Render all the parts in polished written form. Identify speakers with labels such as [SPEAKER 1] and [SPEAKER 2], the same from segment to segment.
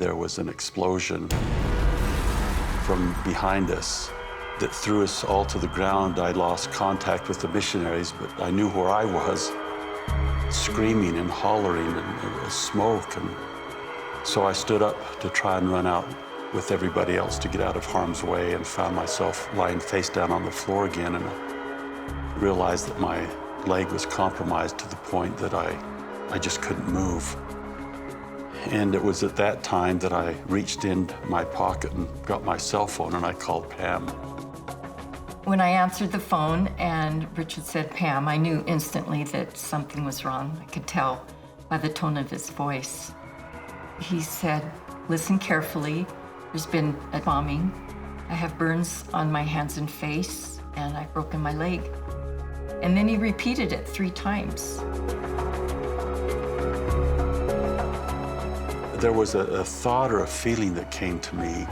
[SPEAKER 1] There was an explosion from behind us that threw us all to the ground. I lost contact with the missionaries, but I knew where I was, screaming and hollering and smoke. And so I stood up to try and run out with everybody else to get out of harm's way, and found myself lying face down on the floor again, and I realized that my leg was compromised to the point that I just couldn't move. And it was at that time that I reached in my pocket and got my cell phone, and I called Pam.
[SPEAKER 2] When I answered the phone and Richard said, "Pam," I knew instantly that something was wrong. I could tell by the tone of his voice. He said, "Listen carefully. There's been a bombing. I have burns on my hands and face, and I've broken my leg." And then he repeated it 3 times.
[SPEAKER 1] There was a thought or a feeling that came to me.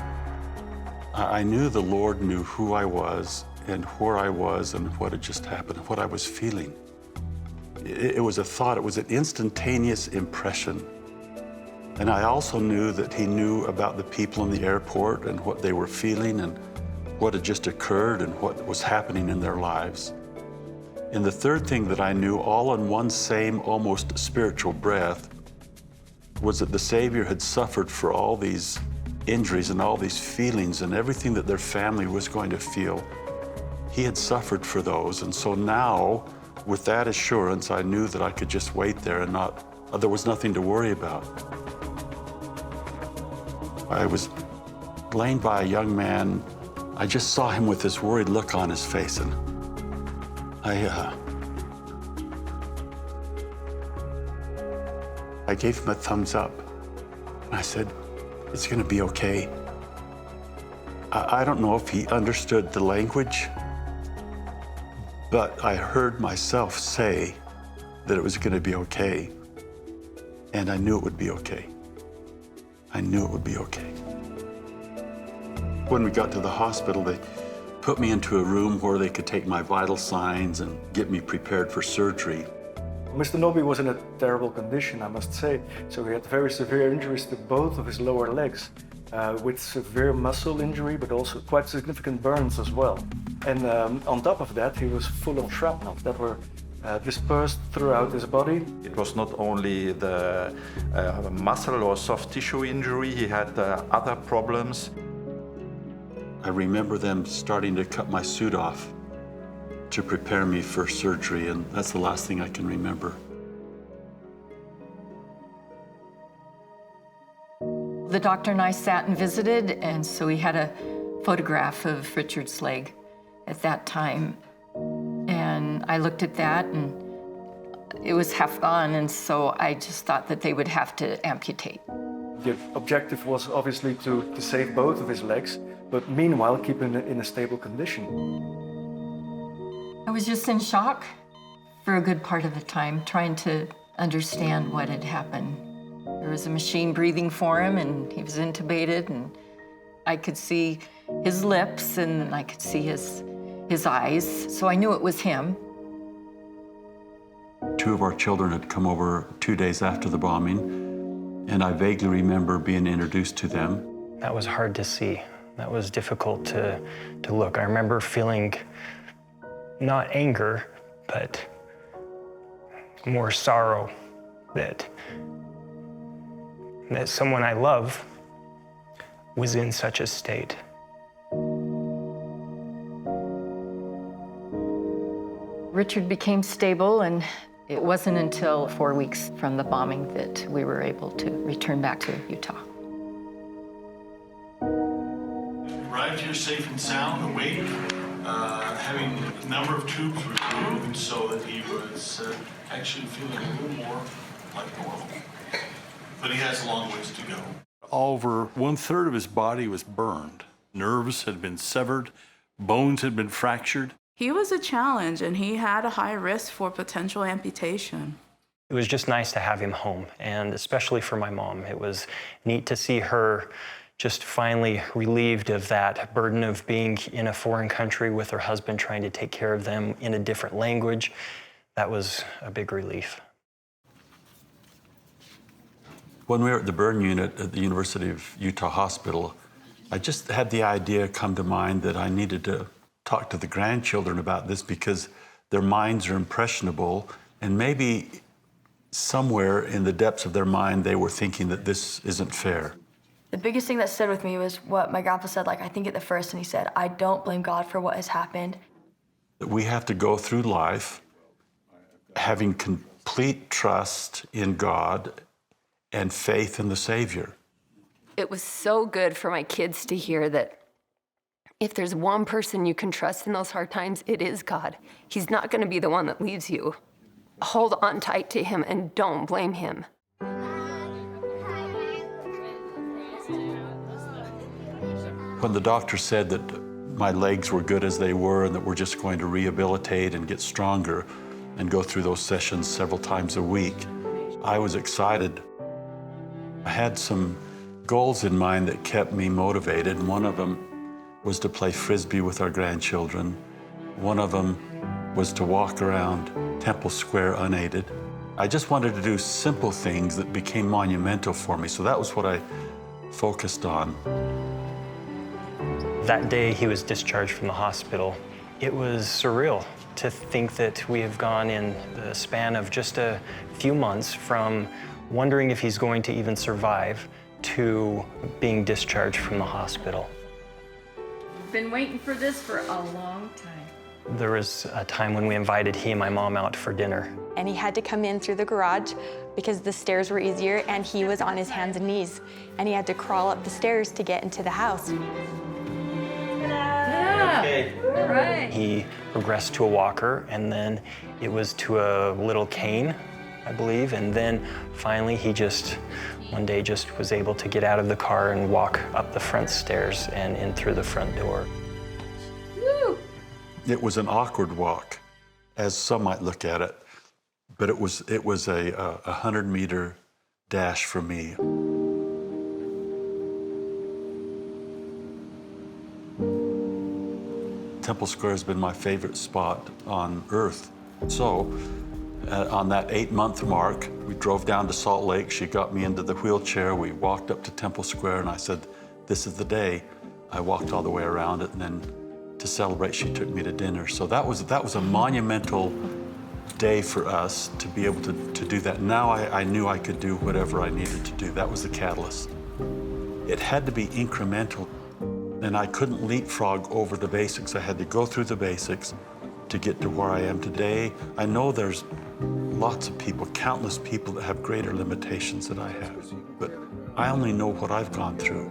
[SPEAKER 1] I knew the Lord knew who I was and where I was and what had just happened, what I was feeling. It was a thought, it was an instantaneous impression. And I also knew that he knew about the people in the airport and what they were feeling and what had just occurred and what was happening in their lives. And the third thing that I knew, all in one same, almost spiritual breath, was that the Savior had suffered for all these injuries and all these feelings and everything that their family was going to feel. He had suffered for those. And so now, with that assurance, I knew that I could just wait there and there was nothing to worry about. I was laying by a young man. I just saw him with this worried look on his face, and I gave him a thumbs up. And I said, "It's gonna be okay." I don't know if he understood the language, but I heard myself say that it was gonna be okay. And I knew it would be okay. I knew it would be okay. When we got to the hospital, they put me into a room where they could take my vital signs and get me prepared for surgery.
[SPEAKER 3] Mr. Norby was in a terrible condition, I must say. So he had very severe injuries to both of his lower legs, with severe muscle injury, but also quite significant burns as well. And on top of that, he was full of shrapnel that were dispersed throughout his body.
[SPEAKER 4] It was not only the muscle or soft tissue injury, he had other problems.
[SPEAKER 1] I remember them starting to cut my suit off to prepare me for surgery, and that's the last thing I can remember.
[SPEAKER 2] The doctor and I sat and visited, and so we had a photograph of Richard's leg at that time. And I looked at that, and it was half gone, and so I just thought that they would have to amputate.
[SPEAKER 3] The objective was obviously to save both of his legs, but meanwhile keep him in a stable condition.
[SPEAKER 2] I was just in shock for a good part of the time, trying to understand what had happened. There was a machine breathing for him, and he was intubated, and I could see his lips, and I could see his eyes, so I knew it was him.
[SPEAKER 1] 2 of our children had come over 2 days after the bombing, and I vaguely remember being introduced to them.
[SPEAKER 5] That was hard to see. That was difficult to look. I remember feeling not anger, but more sorrow that someone I love was in such a state.
[SPEAKER 2] Richard became stable, and it wasn't until 4 weeks from the bombing that we were able to return back to Utah.
[SPEAKER 6] Arrived here safe and sound, awake, having a number of tubes removed so that he was actually feeling a little more like normal. But he has a long ways to go. Over 1/3 of his body was burned. Nerves had been severed, bones had been fractured.
[SPEAKER 7] He was a challenge, and he had a high risk for potential amputation.
[SPEAKER 5] It was just nice to have him home, and especially for my mom. It was neat to see her just finally relieved of that burden of being in a foreign country with her husband, trying to take care of them in a different language. That was a big relief.
[SPEAKER 1] When we were at the burn unit at the University of Utah Hospital, I just had the idea come to mind that I needed to talk to the grandchildren about this because their minds are impressionable, and maybe somewhere in the depths of their mind they were thinking that this isn't fair.
[SPEAKER 8] The biggest thing that stood with me was what my grandpa said, like I think at the first, and he said, I don't blame God for what has happened.
[SPEAKER 1] We have to go through life having complete trust in God and faith in the Savior.
[SPEAKER 9] It was so good for my kids to hear that if there's one person you can trust in those hard times, it is God. He's not going to be the one that leaves you. Hold on tight to him and don't blame him.
[SPEAKER 1] When the doctor said that my legs were good as they were and that we're just going to rehabilitate and get stronger and go through those sessions several times a week, I was excited. I had some goals in mind that kept me motivated. One of them was to play Frisbee with our grandchildren. One of them was to walk around Temple Square unaided. I just wanted to do simple things that became monumental for me, so that was what I focused on.
[SPEAKER 5] That day he was discharged from the hospital, it was surreal to think that we have gone in the span of just a few months from wondering if he's going to even survive to being discharged from the hospital.
[SPEAKER 2] Been waiting for this for a long time.
[SPEAKER 5] There was a time when we invited he and my mom out for dinner.
[SPEAKER 10] And he had to come in through the garage because the stairs were easier, and he was on his hands and knees, and he had to crawl up the stairs to get into the house.
[SPEAKER 2] Yeah, right.
[SPEAKER 5] He progressed to a walker, and then it was to a little cane, I believe, and then finally he just one day just was able to get out of the car and walk up the front stairs and in through the front door.
[SPEAKER 2] Woo!
[SPEAKER 1] It was an awkward walk, as some might look at it, but it was a 100-meter dash for me. Temple Square has been my favorite spot on earth. So on that 8-month mark, we drove down to Salt Lake. She got me into the wheelchair. We walked up to Temple Square, and I said, this is the day. I walked all the way around it, and then to celebrate, she took me to dinner. So that was a monumental day for us to be able to do that. Now I knew I could do whatever I needed to do. That was the catalyst. It had to be incremental, and I couldn't leapfrog over the basics. I had to go through the basics to get to where I am today. I know there's lots of people, countless people that have greater limitations than I have, but I only know what I've gone through,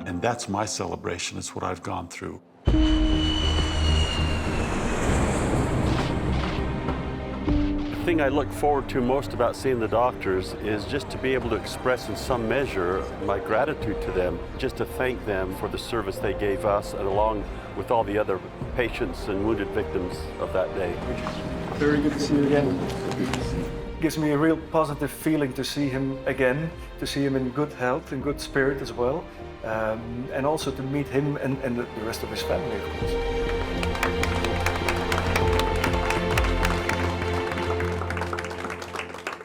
[SPEAKER 1] and that's my celebration, is what I've gone through.
[SPEAKER 11] The thing I look forward to most about seeing the doctors is just to be able to express in some measure my gratitude to them, just to thank them for the service they gave us, and along with all the other patients and wounded victims of that day.
[SPEAKER 3] Very good to see you again. Gives me a real positive feeling to see him again, to see him in good health and good spirit as well, and also to meet him and the rest of his family, of course.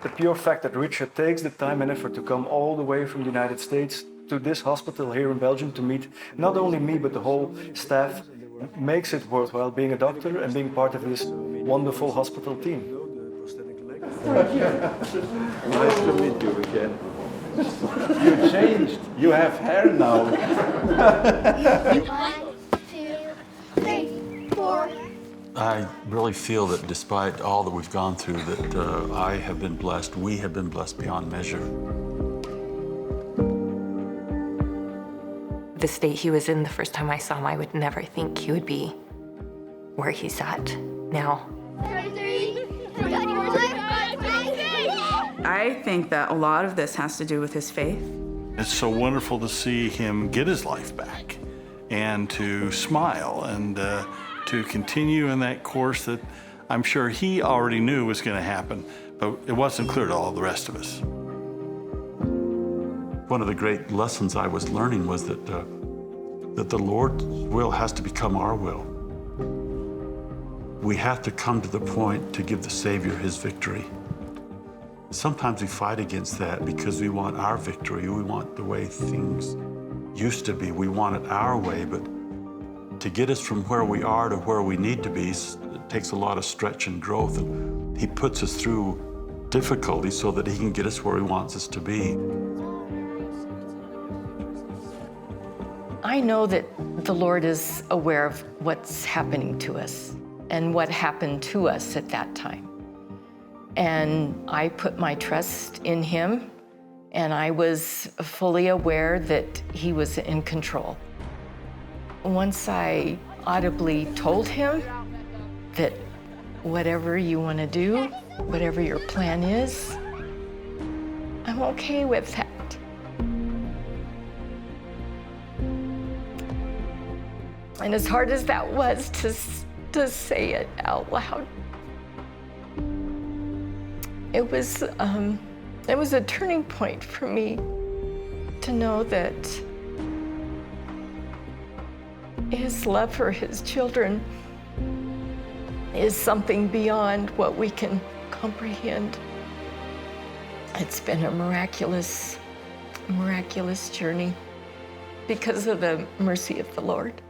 [SPEAKER 3] The pure fact that Richard takes the time and effort to come all the way from the United States to this hospital here in Belgium to meet not only me but the whole staff makes it worthwhile being a doctor and being part of this wonderful hospital team.
[SPEAKER 12] Nice to meet you again. You changed. You have hair now.
[SPEAKER 13] 1, 2, 3, 4.
[SPEAKER 1] I really feel that despite all that we've gone through, that I have been blessed, we have been blessed beyond measure.
[SPEAKER 9] The state he was in the first time I saw him, I would never think he would be where he's at now.
[SPEAKER 13] 33, 24,
[SPEAKER 7] I think that a lot of this has to do with his faith.
[SPEAKER 6] It's so wonderful to see him get his life back and to smile and to continue in that course that I'm sure he already knew was going to happen, but it wasn't clear to all the rest of us.
[SPEAKER 1] One of the great lessons I was learning was that the Lord's will has to become our will. We have to come to the point to give the Savior his victory. Sometimes we fight against that because we want our victory. We want the way things used to be. We want it our way, but to get us from where we are to where we need to be, it takes a lot of stretch and growth. And he puts us through difficulty so that he can get us where he wants us to be.
[SPEAKER 2] I know that the Lord is aware of what's happening to us and what happened to us at that time. And I put my trust in him, and I was fully aware that he was in control. Once I audibly told him that whatever you want to do, whatever your plan is, I'm okay with that. And as hard as that was to say it out loud, it was a turning point for me to know that his love for his children is something beyond what we can comprehend. It's been a miraculous journey because of the mercy of the Lord.